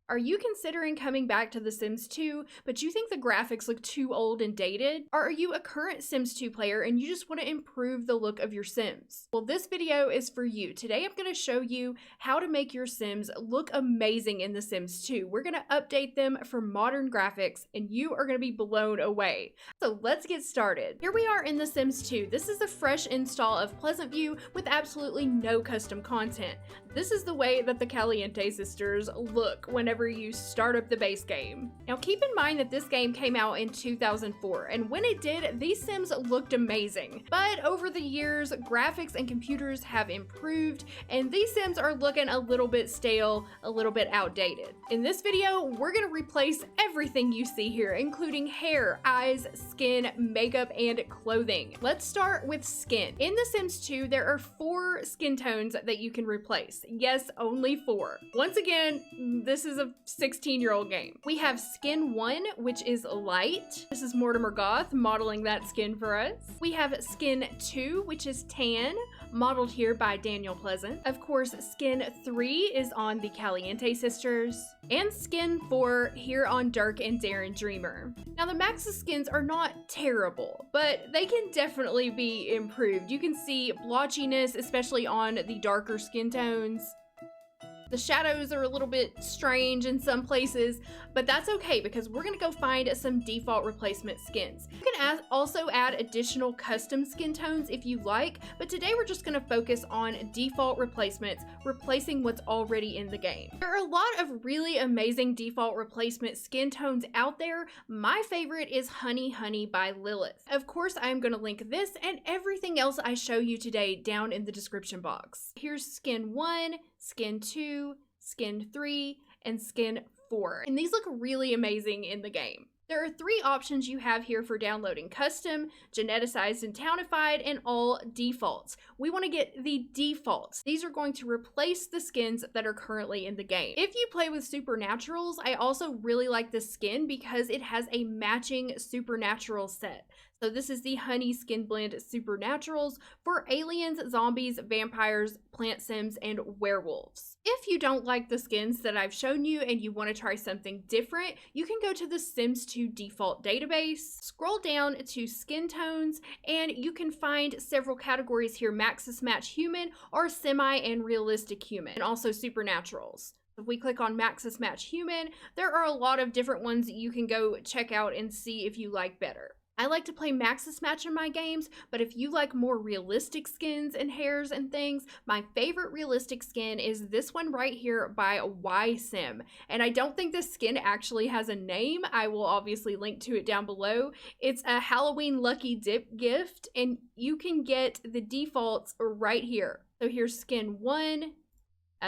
Are you considering coming back to The Sims 2, but you think the graphics look too old and dated? Or are you a current Sims 2 player and you just want to improve the look of your Sims? Well, this video is for you. Today I'm going to show you how to make your Sims look amazing in The Sims 2. We're going to update them for modern graphics and you are going to be blown away. So let's get started. Here we are in The Sims 2. This is a fresh install of Pleasant View with absolutely no custom content. This is the way that the Caliente sisters look whenever you start up the base game. Now keep in mind that this game came out in 2004, and when it did, these Sims looked amazing. But over the years, graphics and computers have improved, and these Sims are looking a little bit stale, a little bit outdated. In this video, we're gonna replace everything you see here, including hair, eyes, skin, makeup, and clothing. Let's start with skin. In The Sims 2, there are 4 skin tones that you can replace. Yes, only 4. Once again, this is a 16-year-old game. We have skin 1, which is light. This is Mortimer Goth modeling that skin for us. We have skin 2, which is tan, modeled here by Daniel Pleasant. Of course, skin 3 is on the Caliente sisters, and skin 4 here on Dirk and Darren Dreamer. Now the Max's skins are not terrible, but they can definitely be improved. You can see blotchiness, especially on the darker skin tones. The shadows are a little bit strange in some places, but that's okay because we're gonna go find some default replacement skins. You can also add additional custom skin tones if you like, but today we're just gonna focus on default replacements, replacing what's already in the game. There are a lot of really amazing default replacement skin tones out there. My favorite is Honey Honey by Lilith. Of course, I'm gonna link this and everything else I show you today down in the description box. Here's skin 1, skin 2, skin 3, and skin 4. And these look really amazing in the game. There are 3 options you have here for downloading: custom, geneticized and townified, and all defaults. We want to get the defaults. These are going to replace the skins that are currently in the game. If you play with supernaturals, I also really like this skin because it has a matching supernatural set. So this is the Honey Skin Blend Supernaturals for aliens, zombies, vampires, plant sims, and werewolves. If you don't like the skins that I've shown you and you want to try something different, you can go to the Sims 2 default database, scroll down to skin tones, and you can find several categories here: Maxis Match Human or Semi and Realistic Human, and also Supernaturals. If we click on Maxis Match Human, there are a lot of different ones that you can go check out and see if you like better. I like to play Maxis Match in my games, but if you like more realistic skins and hairs and things, my favorite realistic skin is this one right here by YSim. And I don't think this skin actually has a name. I will obviously link to it down below. It's a Halloween Lucky Dip gift, and you can get the defaults right here. So here's skin 1,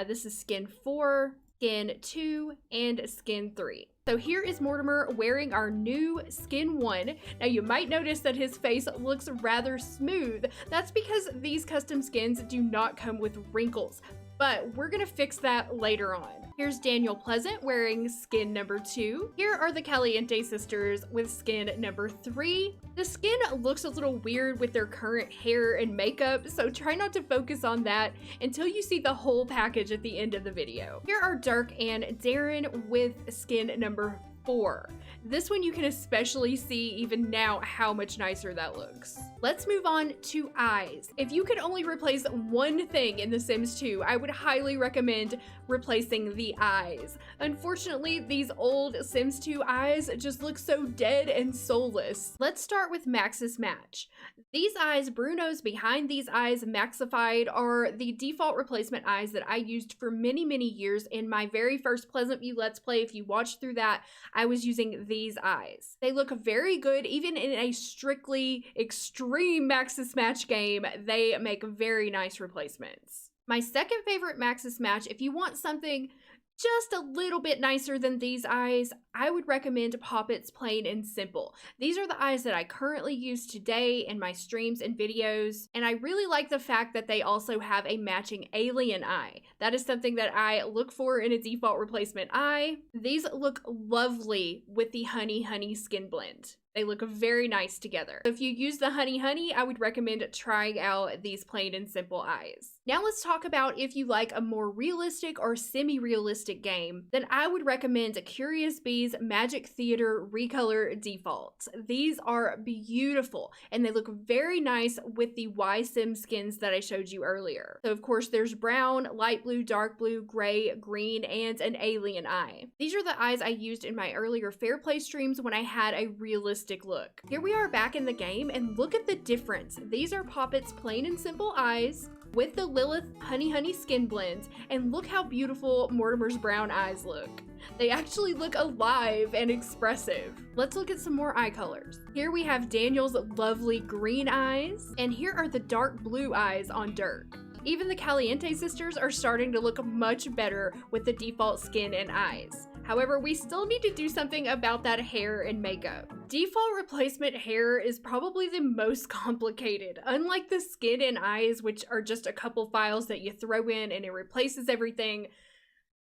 this is skin 4, skin 2, and skin 3. So here is Mortimer wearing our new skin 1. Now you might notice that his face looks rather smooth. That's because these custom skins do not come with wrinkles, but we're gonna fix that later on. Here's Daniel Pleasant wearing skin number 2. Here are the Caliente sisters with skin number 3. The skin looks a little weird with their current hair and makeup, so try not to focus on that until you see the whole package at the end of the video. Here are Dirk and Darren with skin number 4. This one you can especially see even now how much nicer that looks. Let's move on to eyes. If you could only replace one thing in The Sims 2, I would highly recommend replacing the eyes. Unfortunately, these old Sims 2 eyes just look so dead and soulless. Let's start with Maxis Match. These eyes, Bruno's behind these eyes Maxified, are the default replacement eyes that I used for many, many years in my very first Pleasant View Let's Play. If you watched through that, I was using these eyes. They look very good, even in a strictly extreme Maxis Match game. They make very nice replacements. My second favorite Maxis Match, if you want something just a little bit nicer than these eyes, I would recommend Poppets Plain and Simple. These are the eyes that I currently use today in my streams and videos, and I really like the fact that they also have a matching alien eye. That is something that I look for in a default replacement eye. These look lovely with the Honey Honey Skin Blend. They look very nice together. If you use the Honey Honey, I would recommend trying out these plain and simple eyes. Now let's talk about if you like a more realistic or semi-realistic game, then I would recommend Curious Bee's Magic Theater Recolor Defaults. These are beautiful and they look very nice with the Y Sim skins that I showed you earlier. So of course there's brown, light blue, dark blue, gray, green, and an alien eye. These are the eyes I used in my earlier Fair Play streams when I had a realistic look. Here we are back in the game and look at the difference. These are Poppet's plain and simple eyes with the Lilith Honey Honey skin blends, and look how beautiful Mortimer's brown eyes look. They actually look alive and expressive. Let's look at some more eye colors. Here we have Daniel's lovely green eyes, and here are the dark blue eyes on Dirk. Even the Caliente sisters are starting to look much better with the default skin and eyes. However, we still need to do something about that hair and makeup. Default replacement hair is probably the most complicated. Unlike the skin and eyes, which are just a couple files that you throw in and it replaces everything,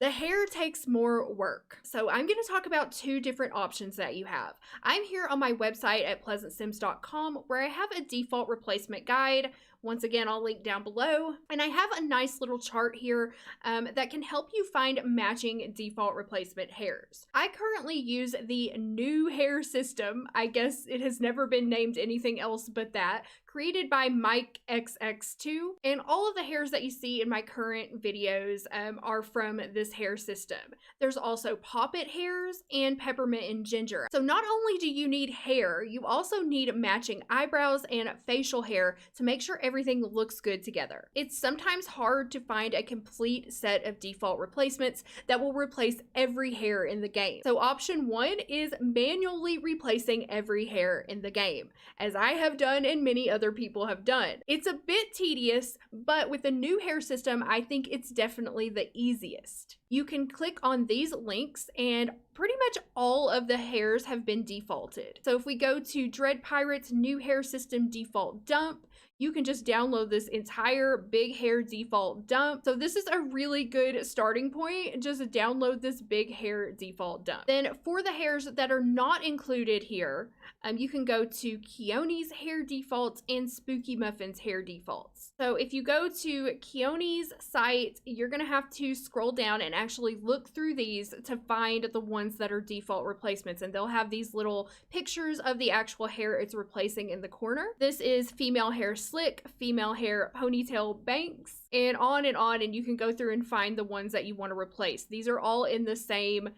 the hair takes more work. So I'm going to talk about two different options that you have. I'm here on my website at pleasantsims.com where I have a default replacement guide. Once again, I'll link down below. And I have a nice little chart here that can help you find matching default replacement hairs. I currently use the new hair system. I guess it has never been named anything else but that, created by Mike XX2. And all of the hairs that you see in my current videos are from this hair system. There's also Poppet hairs and peppermint and ginger. So not only do you need hair, you also need matching eyebrows and facial hair to make sure everything looks good together. It's sometimes hard to find a complete set of default replacements that will replace every hair in the game. So option one is manually replacing every hair in the game, as I have done and many other people have done. It's a bit tedious, but with the new hair system, I think it's definitely the easiest. You can click on these links and pretty much all of the hairs have been defaulted. So if we go to Dread Pirate's new hair system default dump, you can just download this entire big hair default dump. So this is a really good starting point. Just download this big hair default dump. Then for the hairs that are not included here, you can go to Keone's hair defaults and Spooky Muffin's hair defaults. So if you go to Keone's site, you're gonna have to scroll down and actually look through these to find the ones that are default replacements, and they'll have these little pictures of the actual hair it's replacing in the corner. This is female hair slick, female hair ponytail banks, and on, and you can go through and find the ones that you want to replace. These are all in the same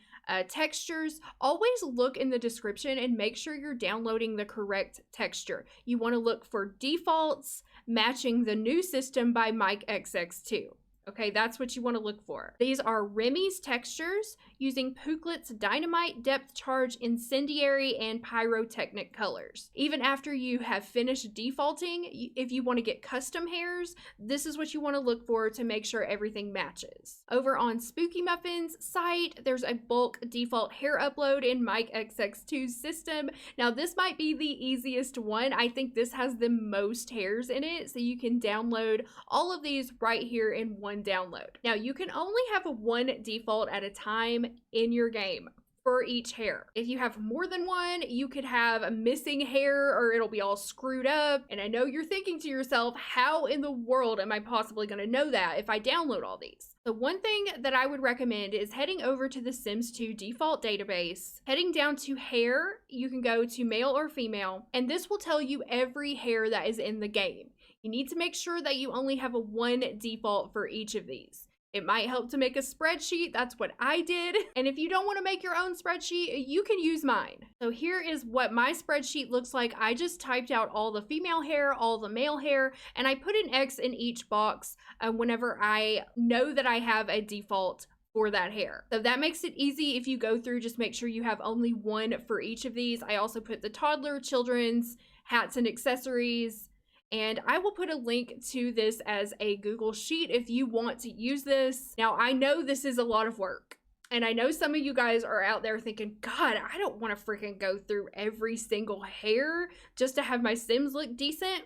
textures. Always look in the description and make sure you're downloading the correct texture. You want to look for defaults matching the new system by Mike XX2. Okay, that's what you want to look for. These are Remy's textures using Pooklet's Dynamite, Depth Charge, Incendiary, and Pyrotechnic colors. Even after you have finished defaulting, if you want to get custom hairs, this is what you want to look for to make sure everything matches. Over on Spooky Muffin's site, there's a bulk default hair upload in Mike XX2's system. Now this might be the easiest one. I think this has the most hairs in it, so you can download all of these right here in one download. Now you can only have one default at a time in your game for each hair. If you have more than one, you could have a missing hair or it'll be all screwed up. And I know you're thinking to yourself, how in the world am I possibly going to know that if I download all these? The one thing that I would recommend is heading over to the Sims 2 default database, heading down to hair, you can go to male or female, and this will tell you every hair that is in the game. You need to make sure that you only have one default for each of these. It might help to make a spreadsheet. That's what I did. And if you don't want to make your own spreadsheet, you can use mine. So here is what my spreadsheet looks like. I just typed out all the female hair, all the male hair, and I put an X in each box whenever I know that I have a default for that hair. So that makes it easy. If you go through, just make sure you have only one for each of these. I also put the toddler, children's, hats and accessories, and I will put a link to this as a Google Sheet if you want to use this. Now, I know this is a lot of work, and I know some of you guys are out there thinking, God, I don't want to freaking go through every single hair just to have my Sims look decent.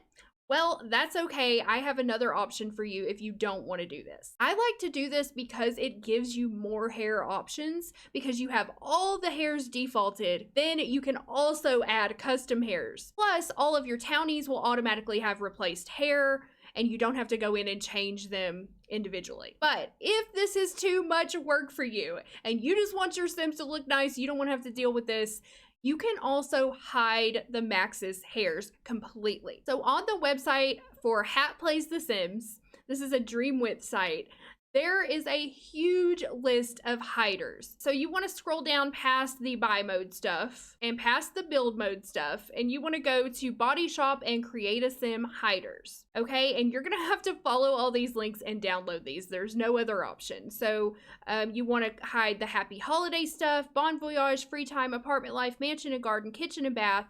Well, that's okay. I have another option for you if you don't want to do this. I like to do this because it gives you more hair options because you have all the hairs defaulted. Then you can also add custom hairs. Plus, all of your townies will automatically have replaced hair and you don't have to go in and change them individually. But if this is too much work for you and you just want your Sims to look nice, you don't want to have to deal with this, you can also hide the Max's hairs completely. So on the website for Hat Plays The Sims, this is a Dreamwidth site, there is a huge list of hiders. So you want to scroll down past the buy mode stuff and past the build mode stuff, and you want to go to Body Shop and Create a Sim hiders. Okay, and you're gonna have to follow all these links and download these. There's no other option. So you want to hide the Happy Holiday stuff, Bon Voyage, Free Time, Apartment Life, Mansion and Garden, Kitchen and Bath,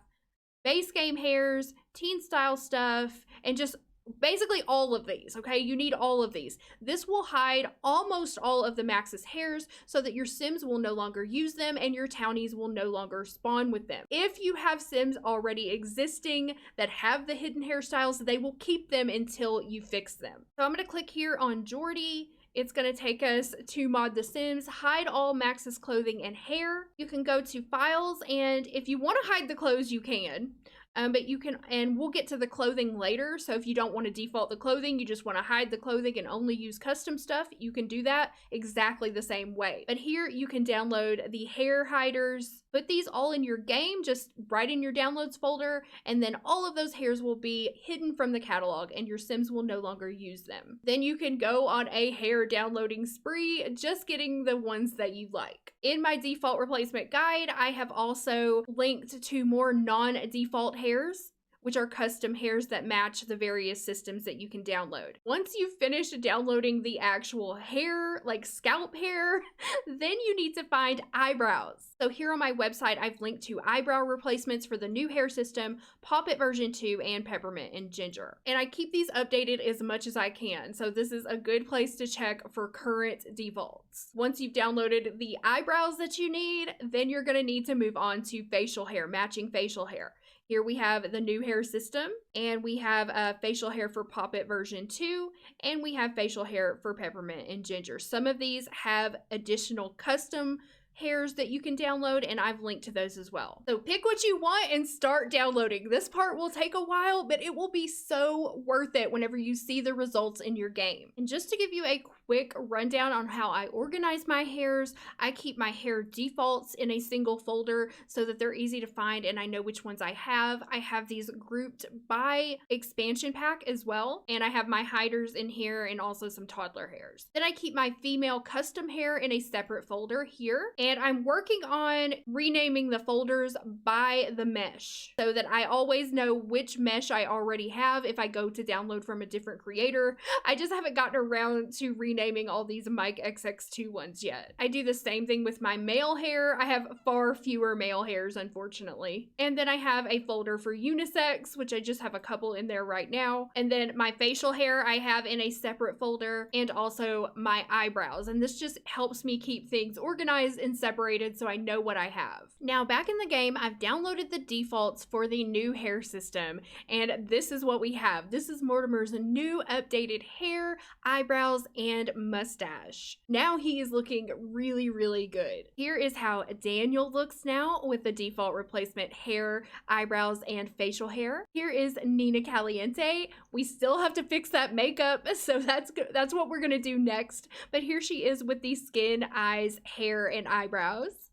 base game hairs, teen style stuff, and just basically all of these. Okay, you need all of these. This will hide almost all of the Max's hairs so that your Sims will no longer use them and your townies will no longer spawn with them. If you have Sims already existing that have the hidden hairstyles, they will keep them until you fix them. So I'm going to click here on Jordy. It's going to take us to Mod the Sims, hide all Max's clothing and hair. You can go to files, and if you want to hide the clothes, you can. But you can, and we'll get to the clothing later. So if you don't want to default the clothing, you just want to hide the clothing and only use custom stuff, you can do that exactly the same way. But here you can download the hair hiders, put these all in your game, just right in your downloads folder, and then all of those hairs will be hidden from the catalog and your Sims will no longer use them. Then you can go on a hair downloading spree, just getting the ones that you like. In my default replacement guide, I have also linked to more non-default hairs, which are custom hairs that match the various systems that you can download. Once you've finished downloading the actual hair, like scalp hair, then you need to find eyebrows. So here on my website, I've linked to eyebrow replacements for the new hair system, Pop It version 2, and Peppermint and Ginger. And I keep these updated as much as I can, so this is a good place to check for current defaults. Once you've downloaded the eyebrows that you need, then you're gonna need to move on to facial hair, matching facial hair. Here we have the new hair system, and we have facial hair for Pop It version 2, and we have facial hair for Peppermint and Ginger. Some of these have additional custom hairs that you can download, and I've linked to those as well. So pick what you want and start downloading. This part will take a while, but it will be so worth it whenever you see the results in your game. And just to give you a quick rundown on how I organize my hairs, I keep my hair defaults in a single folder so that they're easy to find and I know which ones I have. I have these grouped by expansion pack as well, and I have my hiders in here and also some toddler hairs. Then I keep my female custom hair in a separate folder here, and I'm working on renaming the folders by the mesh so that I always know which mesh I already have if I go to download from a different creator. I just haven't gotten around to renaming all these Mike XX2 ones yet. I do the same thing with my male hair. I have far fewer male hairs, unfortunately. And then I have a folder for unisex, which I just have a couple in there right now. And then my facial hair I have in a separate folder, and also my eyebrows. And this just helps me keep things organized and separated so I know what I have. Now back in the game, I've downloaded the defaults for the new hair system, and this is what we have. This is Mortimer's new updated hair, eyebrows, and mustache. Now he is looking really, really good. Here is how Daniel looks now with the default replacement hair, eyebrows, and facial hair. Here is Nina Caliente. We still have to fix that makeup, so that's what we're gonna do next. But here she is with the skin, eyes, hair, and eyebrows.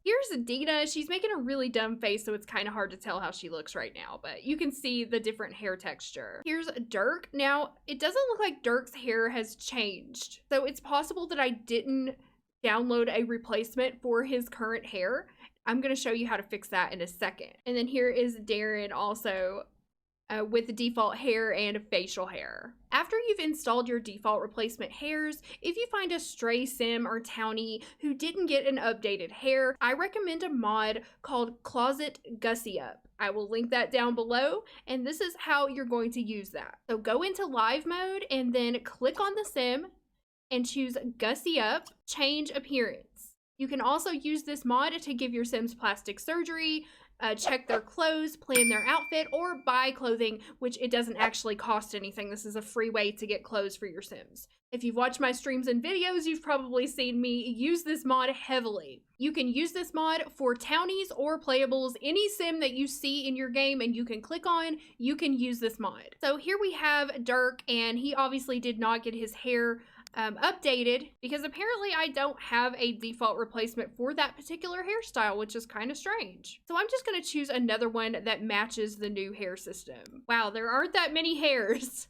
Here's Dina. She's making a really dumb face, so it's kind of hard to tell how she looks right now, but you can see the different hair texture. Here's Dirk. Now, it doesn't look like Dirk's hair has changed, so it's possible that I didn't download a replacement for his current hair. I'm going to show you how to fix that in a second. And then here is Darren also with the default hair and facial hair. After you've installed your default replacement hairs, if you find a stray sim or townie who didn't get an updated hair, I recommend a mod called Closet Gussy Up. I will link that down below, and this is how you're going to use that. So go into live mode and then click on the sim and choose Gussy Up, change appearance. You can also use this mod to give your Sims plastic surgery, check their clothes, plan their outfit, or buy clothing, which it doesn't actually cost anything. This is a free way to get clothes for your Sims. If you've watched my streams and videos, you've probably seen me use this mod heavily. You can use this mod for townies or playables. Any sim that you see in your game and you can click on, you can use this mod. So here we have Dirk, and he obviously did not get his hair updated because apparently I don't have a default replacement for that particular hairstyle, which is kind of strange. So I'm just going to choose another one that matches the new hair system. Wow, there aren't that many hairs.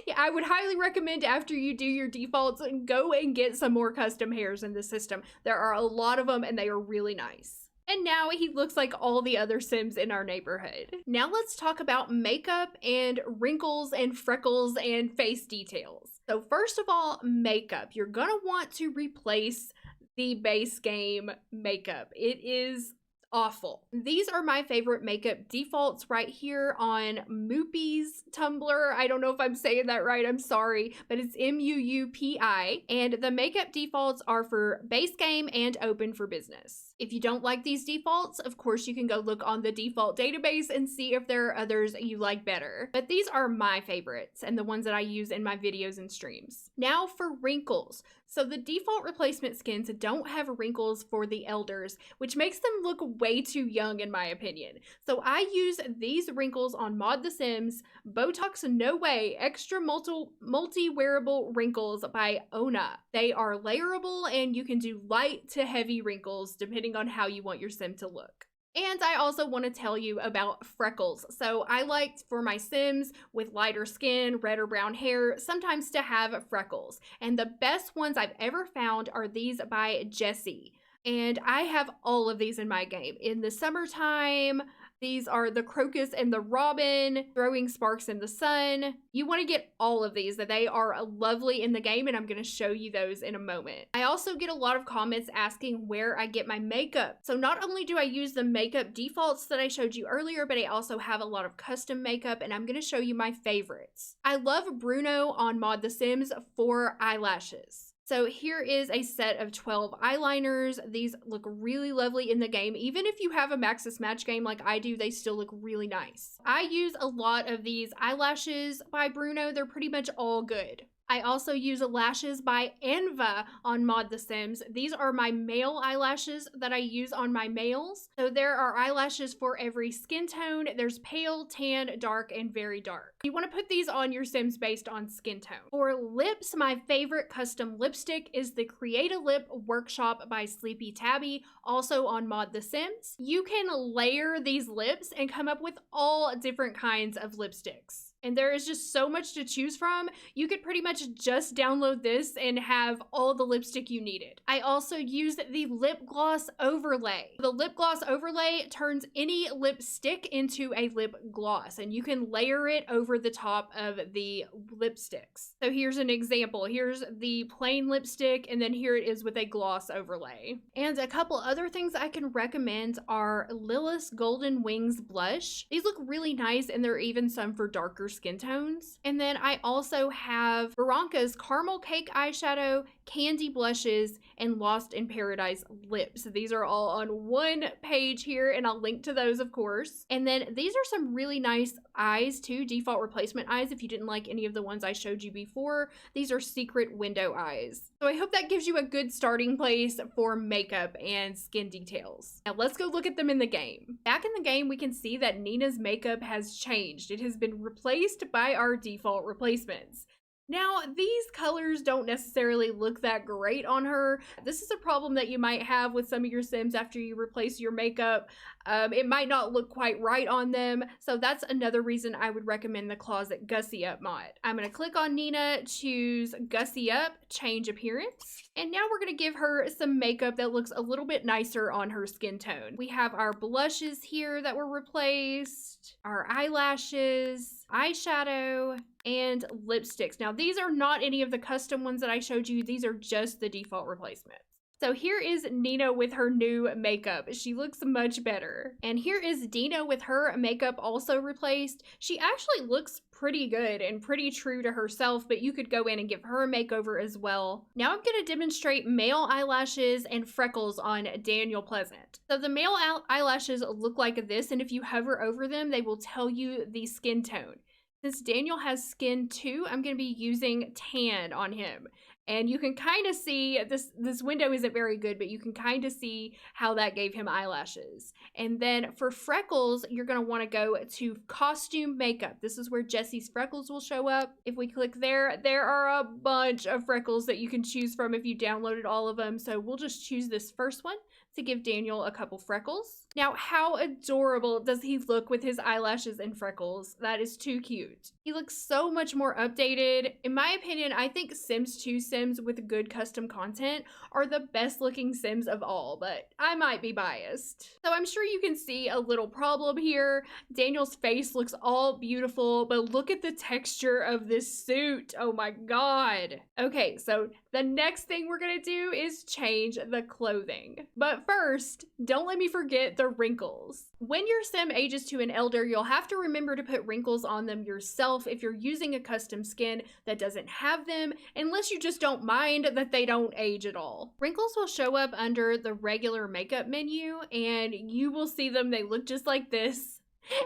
Yeah, I would highly recommend after you do your defaults, go and get some more custom hairs in the system. There are a lot of them and they are really nice. And now he looks like all the other Sims in our neighborhood. Now let's talk about makeup and wrinkles and freckles and face details. So first of all, makeup. You're gonna want to replace the base game makeup. It is awful. These are my favorite makeup defaults right here on Moopy's Tumblr. I don't know if I'm saying that right, I'm sorry, but it's MUUPI. And the makeup defaults are for base game and open for business. If you don't like these defaults, of course you can go look on the default database and see if there are others you like better. But these are my favorites and the ones that I use in my videos and streams. Now for wrinkles. So the default replacement skins don't have wrinkles for the elders, which makes them look way too young in my opinion. So I use these wrinkles on Mod The Sims, Botox No Way Extra Multi-Wearable Wrinkles by Ona. They are layerable and you can do light to heavy wrinkles depending on how you want your sim to look. And I also want to tell you about freckles. So I like for my Sims with lighter skin, red or brown hair, sometimes to have freckles. And the best ones I've ever found are these by Jessie. And I have all of these in my game. In the summertime, these are the crocus and the robin, throwing sparks in the sun. You want to get all of these. They are lovely in the game, and I'm going to show you those in a moment. I also get a lot of comments asking where I get my makeup. So not only do I use the makeup defaults that I showed you earlier, but I also have a lot of custom makeup, and I'm going to show you my favorites. I love Bruno on Mod The Sims for eyelashes. So here is a set of 12 eyeliners. These look really lovely in the game. Even if you have a Maxis Match game like I do, they still look really nice. I use a lot of these eyelashes by Bruno. They're pretty much all good. I also use lashes by Enva on Mod The Sims. These are my male eyelashes that I use on my males. So there are eyelashes for every skin tone. There's pale, tan, dark, and very dark. You want to put these on your Sims based on skin tone. For lips, my favorite custom lipstick is the Create a Lip Workshop by Sleepy Tabby, also on Mod The Sims. You can layer these lips and come up with all different kinds of lipsticks. And there is just so much to choose from. You could pretty much just download this and have all the lipstick you needed. I also use the lip gloss overlay. The lip gloss overlay turns any lipstick into a lip gloss, and you can layer it over the top of the lipsticks. So here's an example. Here's the plain lipstick, and then here it is with a gloss overlay. And a couple other things I can recommend are Lilith's Golden Wings blush. These look really nice, and there are even some for darker skin tones. And then I also have Veronika's Caramel Cake Eyeshadow, Candy Blushes, and Lost in Paradise Lips. These are all on one page here, and I'll link to those, of course. And then these are some really nice eyes too, default replacement eyes if you didn't like any of the ones I showed you before. These are secret window eyes. So I hope that gives you a good starting place for makeup and skin details. Now let's go look at them in the game. Back in the game, we can see that Nina's makeup has changed. It has been replaced by our default replacements. Now, these colors don't necessarily look that great on her. This is a problem that you might have with some of your Sims after you replace your makeup. It might not look quite right on them, so that's another reason I would recommend the Closet Gussy Up mod. I'm going to click on Nina, choose Gussy Up, change appearance, and now we're going to give her some makeup that looks a little bit nicer on her skin tone. We have our blushes here that were replaced, our eyelashes, eyeshadow, and lipsticks. Now, these are not any of the custom ones that I showed you. These are just the default replacements. So here is Nina with her new makeup. She looks much better. And here is Dina with her makeup also replaced. She actually looks pretty good and pretty true to herself, but you could go in and give her a makeover as well. Now I'm going to demonstrate male eyelashes and freckles on Daniel Pleasant. So the male eyelashes look like this, and if you hover over them, they will tell you the skin tone. Since Daniel has skin 2, I'm going to be using tan on him. And you can kind of see, this window isn't very good, but you can kind of see how that gave him eyelashes. And then for freckles, you're going to want to go to costume makeup. This is where Jesse's freckles will show up. If we click there, there are a bunch of freckles that you can choose from if you downloaded all of them. So we'll just choose this first one to give Daniel a couple freckles. Now, how adorable does he look with his eyelashes and freckles? That is too cute. He looks so much more updated. In my opinion, I think Sims 2 Sims with good custom content are the best looking Sims of all, but I might be biased. So I'm sure you can see a little problem here. Daniel's face looks all beautiful, but look at the texture of this suit. Oh my God. Okay, so the next thing we're gonna do is change the clothing. But first, don't let me forget the wrinkles. When your sim ages to an elder, you'll have to remember to put wrinkles on them yourself if you're using a custom skin that doesn't have them, unless you just don't mind that they don't age at all. Wrinkles will show up under the regular makeup menu, and you will see them. They look just like this.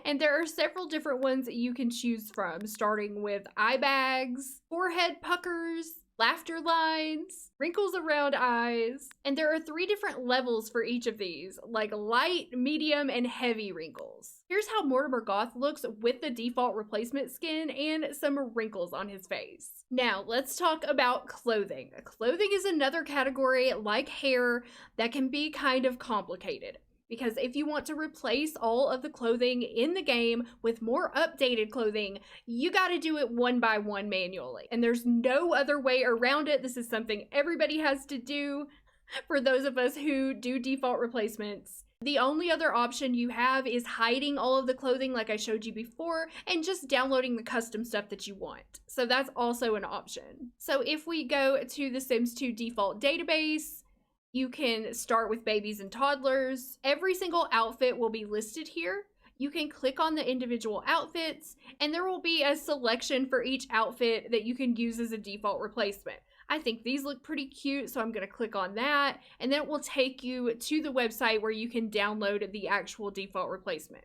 And there are several different ones that you can choose from, starting with eye bags, forehead puckers, laughter lines, wrinkles around eyes, and there are 3 different levels for each of these, like light, medium, and heavy wrinkles. Here's how Mortimer Goth looks with the default replacement skin and some wrinkles on his face. Now, let's talk about clothing. Clothing is another category, like hair, that can be kind of complicated. Because if you want to replace all of the clothing in the game with more updated clothing, you got to do it one by one manually. And there's no other way around it. This is something everybody has to do for those of us who do default replacements. The only other option you have is hiding all of the clothing like I showed you before and just downloading the custom stuff that you want. So that's also an option. So if we go to the Sims 2 default database, you can start with babies and toddlers. Every single outfit will be listed here. You can click on the individual outfits, and there will be a selection for each outfit that you can use as a default replacement. I think these look pretty cute, so I'm going to click on that, and then it will take you to the website where you can download the actual default replacement.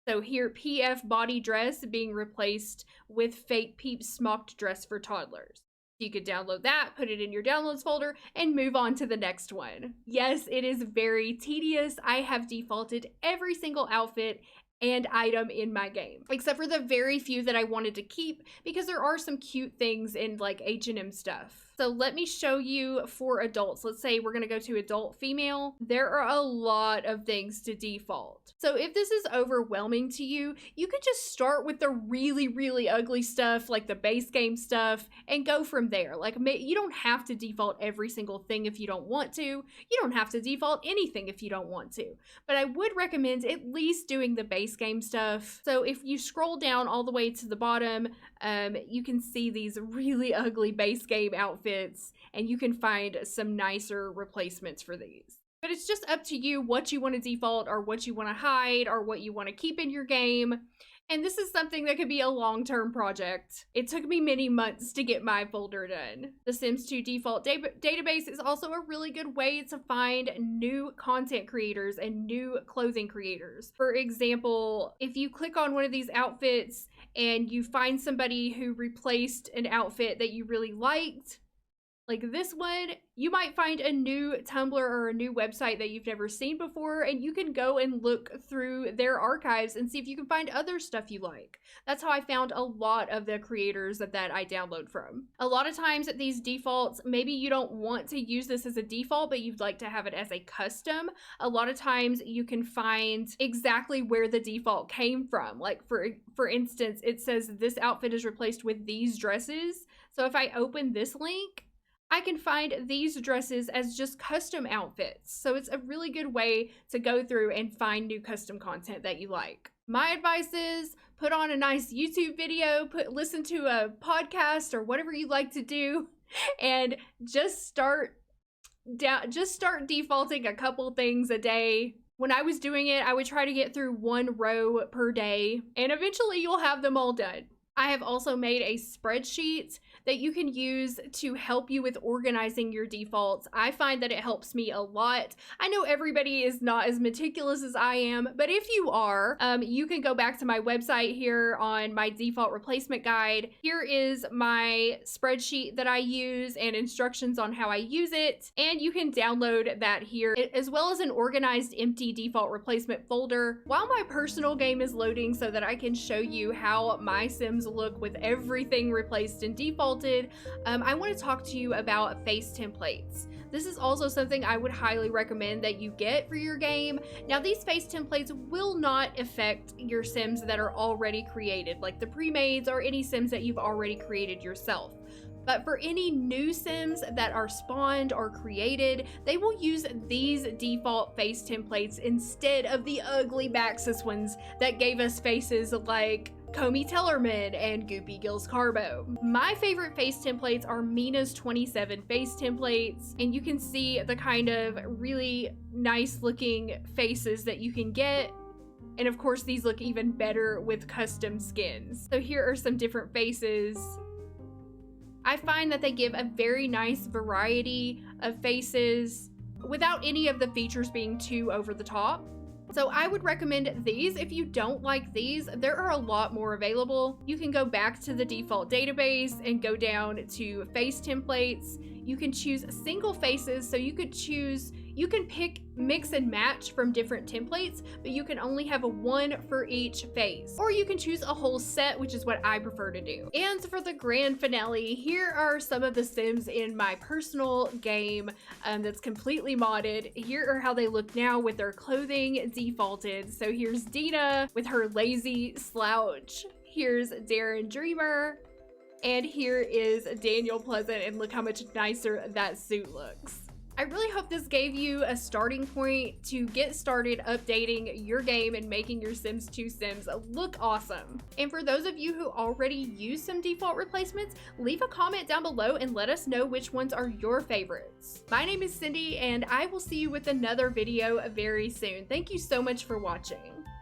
So here, PF body dress being replaced with fake Peeps smocked dress for toddlers. You could download that, put it in your downloads folder, and move on to the next one. Yes, it is very tedious. I have defaulted every single outfit and item in my game, except for the very few that I wanted to keep because there are some cute things in like H&M stuff. So let me show you for adults. Let's say we're gonna go to adult female. There are a lot of things to default. So if this is overwhelming to you, you could just start with the really, really ugly stuff, like the base game stuff, and go from there. Like, you don't have to default every single thing if you don't want to. You don't have to default anything if you don't want to. But I would recommend at least doing the base game stuff. So if you scroll down all the way to the bottom, you can see these really ugly base game outfits, and you can find some nicer replacements for these. But it's just up to you what you want to default or what you want to hide or what you want to keep in your game. And this is something that could be a long-term project. It took me many months to get my folder done. The Sims 2 default database is also a really good way to find new content creators and new clothing creators. For example, if you click on one of these outfits and you find somebody who replaced an outfit that you really liked, like this one, you might find a new Tumblr or a new website that you've never seen before, and you can go and look through their archives and see if you can find other stuff you like. That's how I found a lot of the creators that I download from. A lot of times at these defaults, maybe you don't want to use this as a default, but you'd like to have it as a custom. A lot of times you can find exactly where the default came from. Like for instance, it says this outfit is replaced with these dresses. So if I open this link, I can find these dresses as just custom outfits. So it's a really good way to go through and find new custom content that you like. My advice is put on a nice YouTube video, listen to a podcast or whatever you like to do, and just start just start defaulting a couple things a day. When I was doing it, I would try to get through 1 row per day, and eventually you'll have them all done. I have also made a spreadsheet that you can use to help you with organizing your defaults. I find that it helps me a lot. I know everybody is not as meticulous as I am, but if you are, you can go back to my website here on my default replacement guide. Here is my spreadsheet that I use and instructions on how I use it, and you can download that here, as well as an organized empty default replacement folder. While my personal game is loading so that I can show you how my Sims look with everything replaced and defaulted, I want to talk to you about face templates. This is also something I would highly recommend that you get for your game. Now, these face templates will not affect your Sims that are already created, like the pre-mades or any Sims that you've already created yourself. But for any new Sims that are spawned or created, they will use these default face templates instead of the ugly Maxis ones that gave us faces like Comey Tellerman and Goopy Gills Carbo. My favorite face templates are Mina's 27 face templates, and you can see the kind of really nice looking faces that you can get. And of course, these look even better with custom skins. So here are some different faces. I find that they give a very nice variety of faces without any of the features being too over the top. So I would recommend these. If you don't like these, there are a lot more available. You can go back to the default database and go down to face templates. You can choose single faces, so you can pick mix and match from different templates, but you can only have one for each face. Or you can choose a whole set, which is what I prefer to do. And for the grand finale, here are some of the Sims in my personal game that's completely modded. Here are how they look now with their clothing defaulted. So here's Dina with her lazy slouch. Here's Darren Dreamer. And here is Daniel Pleasant, and look how much nicer that suit looks. I really hope this gave you a starting point to get started updating your game and making your Sims 2 Sims look awesome. And for those of you who already use some default replacements, leave a comment down below and let us know which ones are your favorites. My name is Cindy, and I will see you with another video very soon. Thank you so much for watching.